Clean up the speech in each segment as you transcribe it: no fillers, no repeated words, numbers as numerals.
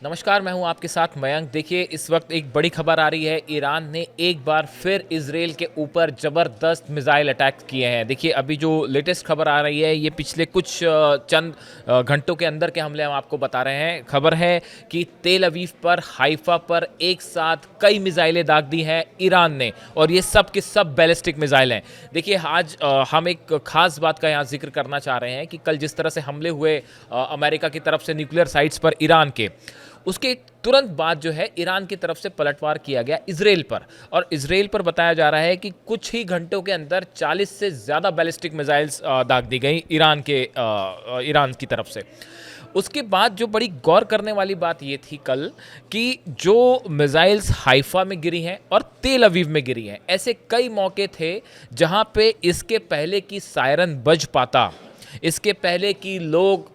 नमस्कार, मैं हूं आपके साथ मयंक। देखिए, इस वक्त एक बड़ी खबर आ रही है। ईरान ने एक बार फिर इजराइल के ऊपर ज़बरदस्त मिसाइल अटैक किए हैं। देखिए, अभी जो लेटेस्ट खबर आ रही है, ये पिछले कुछ चंद घंटों के अंदर के हमले हम आपको बता रहे हैं। खबर है कि तेल अवीव पर, हाइफा पर एक साथ कई मिसाइलें दाग दी हैं ईरान ने, और ये सब के सब बैलिस्टिक मिसाइल हैं। देखिए, आज हम एक खास बात का यहाँ जिक्र करना चाह रहे हैं कि कल जिस तरह से हमले हुए अमेरिका की तरफ से न्यूक्लियर साइट्स पर ईरान के, उसके तुरंत बाद जो है ईरान की तरफ से पलटवार किया गया इजराइल पर। और इजराइल पर बताया जा रहा है कि कुछ ही घंटों के अंदर 40 से ज़्यादा बैलिस्टिक मिसाइल्स दाग दी गई ईरान की तरफ से। उसके बाद जो बड़ी गौर करने वाली बात ये थी कल कि जो मिसाइल्स हाइफा में गिरी हैं और तेल अवीव में गिरी हैं, ऐसे कई मौके थे जहां पे इसके पहले की सायरन बज पाता, इसके पहले कि लोग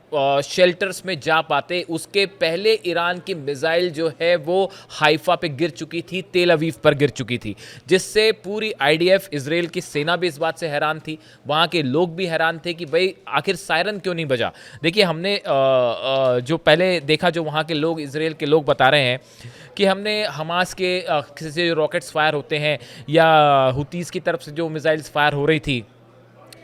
शेल्टर्स में जा पाते, उसके पहले ईरान की मिसाइल जो है वो हाइफा पे गिर चुकी थी, तेल अवीव पर गिर चुकी थी, जिससे पूरी आईडीएफ, इजराइल की सेना भी इस बात से हैरान थी, वहाँ के लोग भी हैरान थे कि भाई आखिर सायरन क्यों नहीं बजा। देखिए, हमने जो पहले देखा, जो वहाँ के लोग, इजराइल के लोग बता रहे हैं कि हमने हमास के से जो रॉकेट्स फायर होते हैं या हुतीज़ की तरफ से जो मिसाइल्स फायर हो रही थी,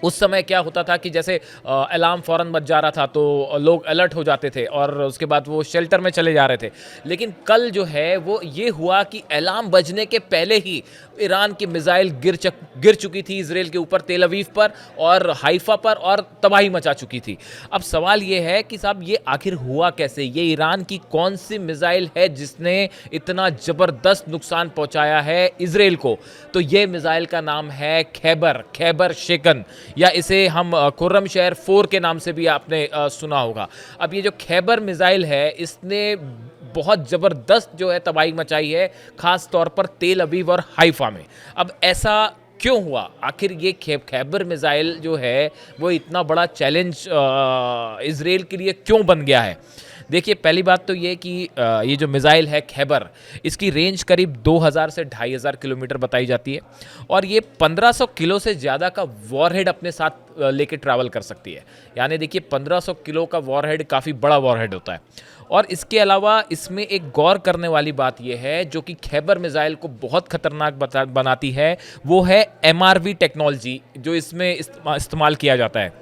उस समय क्या होता था कि जैसे अलार्म फ़ौरन बज जा रहा था तो लोग अलर्ट हो जाते थे और उसके बाद वो शेल्टर में चले जा रहे थे। लेकिन कल जो है वो ये हुआ कि अलार्म बजने के पहले ही ईरान की मिसाइल गिर चुकी थी इजराइल के ऊपर, तेल अवीव पर और हाइफा पर, और तबाही मचा चुकी थी। अब सवाल ये है कि साहब, ये आखिर हुआ कैसे? ये ईरान की कौन सी मिसाइल है जिसने इतना ज़बरदस्त नुकसान पहुंचाया है इजराइल को? तो ये मिसाइल का नाम है खैबर शेकन, या इसे हम खुर्रम शहर 4 के नाम से भी आपने सुना होगा। अब ये जो खैबर मिसाइल है, इसने बहुत ज़बरदस्त जो है तबाही मचाई है, ख़ास तौर पर तेल अवीव और हाइफा में। अब ऐसा क्यों हुआ? आखिर ये खैबर मिसाइल जो है वो इतना बड़ा चैलेंज इजराइल के लिए क्यों बन गया है? देखिए, पहली बात तो ये कि ये जो मिसाइल है खैबर, इसकी रेंज करीब 2000 से 2500 किलोमीटर बताई जाती है, और ये 1500 किलो से ज़्यादा का वॉरहेड अपने साथ लेके ट्रैवल कर सकती है। यानी देखिए, 1500 किलो का वॉरहेड काफ़ी बड़ा वॉरहेड होता है। और इसके अलावा इसमें एक गौर करने वाली बात यह है, जो कि खैबर मिसाइल को बहुत खतरनाक बनाती है, वो है एमआरवी टेक्नोलॉजी जो इसमें इस्तेमाल किया जाता है।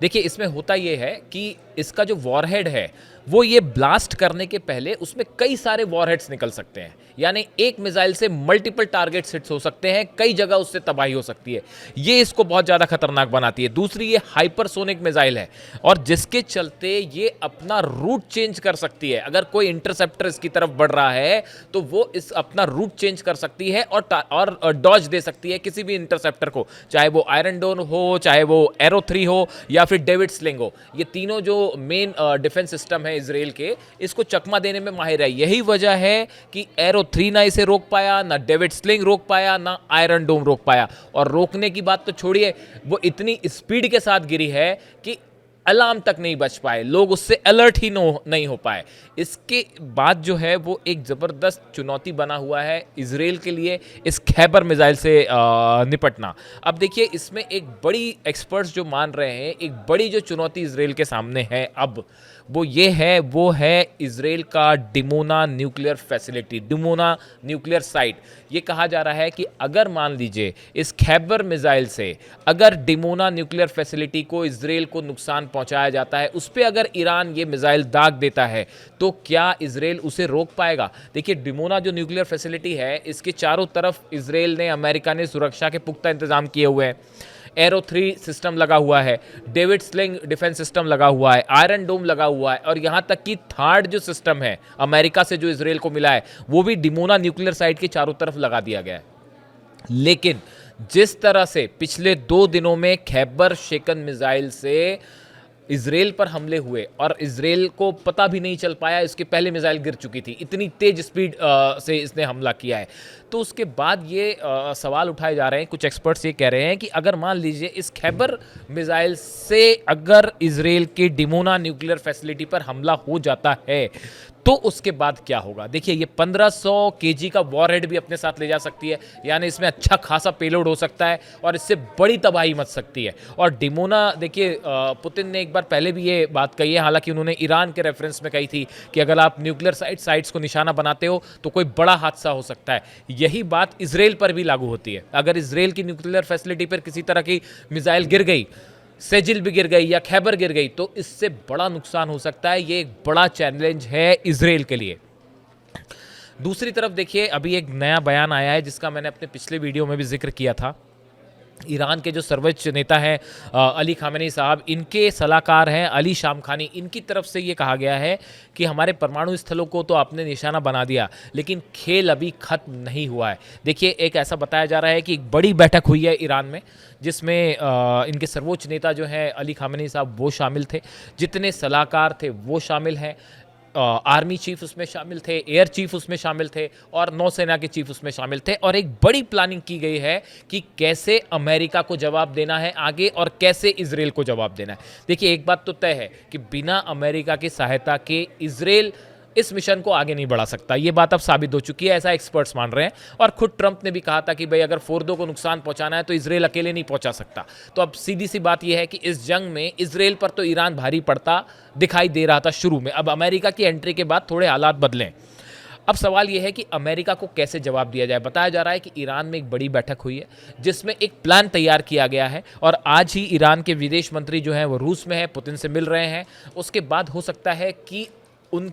देखिए, इसमें होता ये है कि इसका जो वॉरहेड है वो ये ब्लास्ट करने के पहले उसमें कई सारे वॉरहेड्स निकल सकते हैं। यानी एक मिसाइल से मल्टीपल टारगेट्स हिट्स हो सकते हैं, कई जगह उससे तबाही हो सकती है। ये इसको बहुत ज़्यादा खतरनाक बनाती है। दूसरी, ये हाइपरसोनिक मिसाइल है, और जिसके चलते ये अपना रूट चेंज कर सकती है। अगर कोई इंटरसेप्टर इसकी तरफ बढ़ रहा है तो वो इस अपना रूट चेंज कर सकती है और डॉज दे सकती है किसी भी इंटरसेप्टर को, चाहे वो आयरन डोम हो, चाहे वो एरो 3 हो, या फिर डेविड स्लिंग हो। ये तीनों जो मेन डिफेंस सिस्टम है इजराइल के, इसको चकमा देने में माहिर है। यही वजह है कि एरो 3 ना इसे रोक पाया, ना डेविड स्लिंग रोक पाया, ना आयरन डोम रोक पाया। और रोकने की बात तो छोड़िए, वो इतनी स्पीड के साथ गिरी है कि अलार्म तक नहीं बच पाए, लोग उससे अलर्ट ही नहीं हो पाए। इसके बाद जो है वो एक ज़बरदस्त चुनौती बना हुआ है इजराइल के लिए, इस खैबर मिसाइल से निपटना। अब देखिए, इसमें एक बड़ी, एक्सपर्ट्स जो मान रहे हैं, एक बड़ी जो चुनौती इजराइल के सामने है अब, वो है इजराइल का Dimona nuclear facility, Dimona nuclear site. ये कहा जा रहा है कि अगर मान लीजिए इस खैबर मिसाइल से अगर डिमोना न्यूक्लियर फैसिलिटी को, इजराइल को नुकसान पहुंचाया जाता है, उस पर अगर ईरान ये मिसाइल दाग देता है, तो क्या इजराइल उसे रोक पाएगा? देखिए, डिमोना जो न्यूक्लियर फैसिलिटी है, इसके चारों तरफ इजराइल ने, अमेरिका ने सुरक्षा के पुख्ता इंतजाम किए हुए हैं। एरो 3 सिस्टम लगा हुआ है, डेविड स्लिंग डिफेंस सिस्टम लगा हुआ है, आयरन डोम लगा हुआ है, और यहाँ तक कि थर्ड जो सिस्टम है अमेरिका से जो इजराइल को मिला है, वो भी डिमोना न्यूक्लियर साइट के चारों तरफ लगा दिया गया है। लेकिन जिस तरह से पिछले 2 दिनों में खैबर शेकन मिसाइल से इजराइल पर हमले हुए और इजराइल को पता भी नहीं चल पाया, इसके पहले मिसाइल गिर चुकी थी, इतनी तेज स्पीड से इसने हमला किया है, तो उसके बाद ये सवाल उठाए जा रहे हैं। कुछ एक्सपर्ट्स ये कह रहे हैं कि अगर मान लीजिए इस खैबर मिसाइल से अगर इजराइल के डिमोना न्यूक्लियर फैसिलिटी पर हमला हो जाता है, तो उसके बाद क्या होगा? देखिए, ये 1500 केजी का वॉरहेड भी अपने साथ ले जा सकती है, यानी इसमें अच्छा खासा पेलोड हो सकता है और इससे बड़ी तबाही मच सकती है। और डिमोना देखिए, पुतिन ने एक बार पहले भी ये बात कही है, हालांकि उन्होंने ईरान के रेफरेंस में कही थी कि अगर आप न्यूक्लियर साइट्स को निशाना बनाते हो तो कोई बड़ा हादसा हो सकता है। यही बात इसराइल पर भी लागू होती है। अगर इसराइल की न्यूक्लियर फैसिलिटी पर किसी तरह की मिसाइल गिर गई, सेजिल भी गिर गई या खैबर गिर गई, तो इससे बड़ा नुकसान हो सकता है। ये एक बड़ा चैलेंज है इसराइल के लिए। दूसरी तरफ देखिए, अभी एक नया बयान आया है जिसका मैंने अपने पिछले वीडियो में भी जिक्र किया था। ईरान के जो सर्वोच्च नेता हैं अली खामेनी साहब, इनके सलाहकार हैं अली शामखानी, इनकी तरफ से ये कहा गया है कि हमारे परमाणु स्थलों को तो आपने निशाना बना दिया, लेकिन खेल अभी खत्म नहीं हुआ है। देखिए, एक ऐसा बताया जा रहा है कि एक बड़ी बैठक हुई है ईरान में, जिसमें इनके सर्वोच्च नेता जो हैं अली खामेनी साहब, वो शामिल थे। जितने सलाहकार थे वो शामिल हैं। आर्मी चीफ उसमें शामिल थे, एयर चीफ उसमें शामिल थे और नौसेना के चीफ उसमें शामिल थे। और एक बड़ी प्लानिंग की गई है कि कैसे अमेरिका को जवाब देना है आगे और कैसे इजराइल को जवाब देना है। देखिए, एक बात तो तय है कि बिना अमेरिका की सहायता के इजराइल इस मिशन को आगे नहीं बढ़ा सकता। ये बात अब साबित हो चुकी है, ऐसा एक्सपर्ट्स मान रहे हैं। और खुद ट्रंप ने भी कहा था कि भाई अगर फोर्दो को नुकसान पहुंचाना है तो इजराइल अकेले नहीं पहुंचा सकता। तो अब सीधी सी बात यह है कि इस जंग में इजराइल पर तो ईरान भारी पड़ता दिखाई दे रहा था शुरू में। अब अमेरिका की एंट्री के बाद थोड़े हालात बदले। अब सवाल यह है कि अमेरिका को कैसे जवाब दिया जाए। बताया जा रहा है कि ईरान में एक बड़ी बैठक हुई है जिसमें एक प्लान तैयार किया गया है और आज ही ईरान के विदेश मंत्री जो हैं वो रूस में है, पुतिन से मिल रहे हैं। उसके बाद हो सकता है कि उन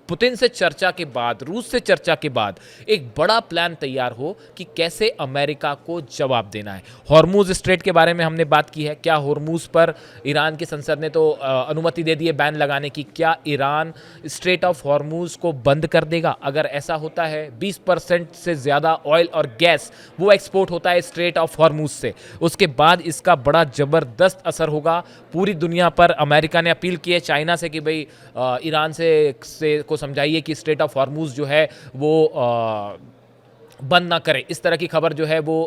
पुतिन से चर्चा के बाद, रूस से चर्चा के बाद एक बड़ा प्लान तैयार हो कि कैसे अमेरिका को जवाब देना है। हॉर्मूज स्ट्रेट के बारे में हमने बात की है। क्या हॉर्मूज पर ईरान की संसद ने तो अनुमति दे दी है बैन लगाने की। क्या ईरान स्ट्रेट ऑफ हॉर्मूज को बंद कर देगा? अगर ऐसा होता है, 20% से ज़्यादा ऑयल और गैस वो एक्सपोर्ट होता है स्ट्रेट ऑफ हॉर्मूज से, उसके बाद इसका बड़ा ज़बरदस्त असर होगा पूरी दुनिया पर। अमेरिका ने अपील की है चाइना से कि भाई ईरान से को समझाइए कि स्ट्रेट ऑफ हॉर्मूज जो है वो बंद ना करे। इस तरह की खबर जो है वो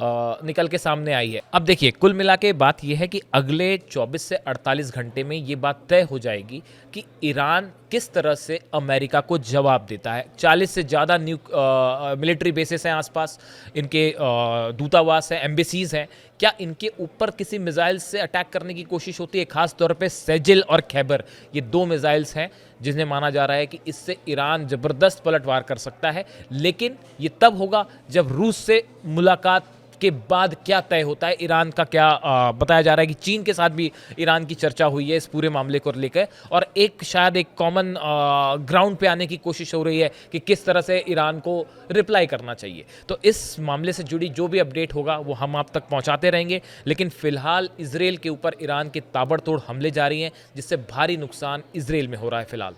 निकल के सामने आई है। अब देखिए, कुल मिला के बात यह है कि अगले 24 से 48 घंटे में ये बात तय हो जाएगी कि ईरान किस तरह से अमेरिका को जवाब देता है। 40 से ज़्यादा मिलिट्री बेसिस हैं आसपास, इनके दूतावास हैं, एम्बेसीज हैं। क्या इनके ऊपर किसी मिसाइल से अटैक करने की कोशिश होती है? खास तौर पे सेजिल और खैबर, ये 2 मिसाइल्स हैं जिन्हें माना जा रहा है कि इससे ईरान ज़बरदस्त पलटवार कर सकता है। लेकिन ये तब होगा जब रूस से मुलाकात के बाद क्या तय होता है। ईरान का क्या बताया जा रहा है कि चीन के साथ भी ईरान की चर्चा हुई है इस पूरे मामले को लेकर, और शायद एक कॉमन ग्राउंड पे आने की कोशिश हो रही है कि किस तरह से ईरान को रिप्लाई करना चाहिए। तो इस मामले से जुड़ी जो भी अपडेट होगा वो हम आप तक पहुंचाते रहेंगे। लेकिन फिलहाल इसराइल के ऊपर ईरान के ताबड़तोड़ हमले जारी हैं, जिससे भारी नुकसान इसराइल में हो रहा है फिलहाल।